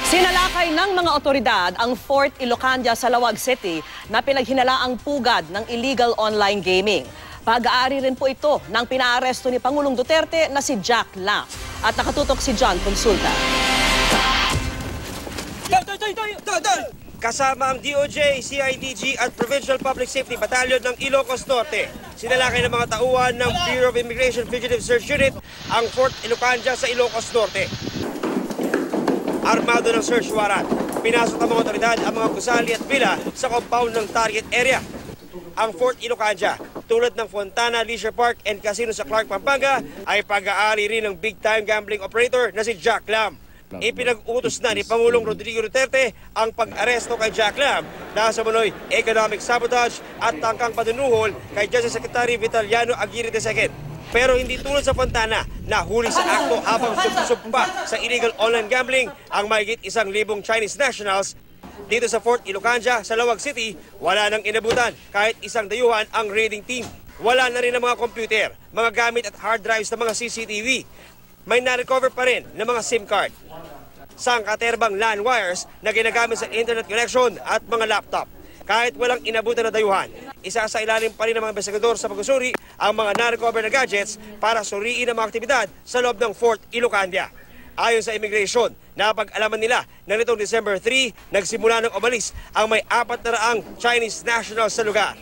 Sinalakay ng mga otoridad ang Fort Ilocandia sa Laoag City na pinaghinalaang pugad ng illegal online gaming. Pag-aari rin po ito ng pinaaresto ni Pangulong Duterte na si Jack Lam. At nakatutok si John Consulta. Kasama ang DOJ, CIDG at Provincial Public Safety Battalion ng Ilocos Norte. Sinalakay ng mga tauhan ng Bureau of Immigration Fugitive Search Unit ang Fort Ilocandia sa Ilocos Norte. Armado ng search warrant, pinasok ng mga otoridad ang mga gusali at villa sa compound ng target area. Ang Fort Ilocandia, tulad ng Fontana Leisure Park and Casino sa Clark, Pampanga, ay pag-aari rin ng big-time gambling operator na si Jack Lam. Ipinag-utos na ni Pangulong Rodrigo Duterte ang pag-aresto kay Jack Lam dahil sa manoy economic sabotage at tangkang panunuhol kay Justice Secretary Vitaliano Aguirre II. Pero hindi tulad sa Fontana na huli sa akto habang sumpa sa illegal online gambling ang mahigit 1,000 Chinese nationals. Dito sa Fort Ilocandia sa Laoag City, wala nang inabutan kahit isang dayuhan ang raiding team. Wala na rin ang mga computer, mga gamit at hard drives ng mga CCTV. May na-recover pa rin ng mga SIM card. Sangkaterbang LAN wires na ginagamit sa internet connection at mga laptop. Kahit walang inabutan na dayuhan, isa sa ilalim pa rin ng mga investigador sa pagsusuri ang mga na-recover na gadgets para suriin ang mga aktibidad sa loob ng Fort Ilocandia. Ayon sa immigration, napag-alaman nila na nitong December 3, nagsimula ng umalis ang may 400 Chinese nationals sa lugar.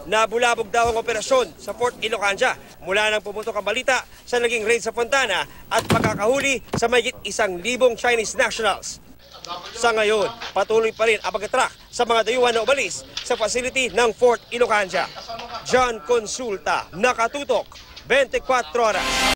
Nabulabog daw ang operasyon sa Fort Ilocandia mula nang pumutok ang balita sa naging raid sa Fontana at pagkakahuli sa mahigit 1,000 Chinese nationals. Sa ngayon, patuloy pa rin ang pag-track sa mga dayuhan na umalis sa facility ng Fort Ilocandia. John Consulta, nakatutok, 24 oras.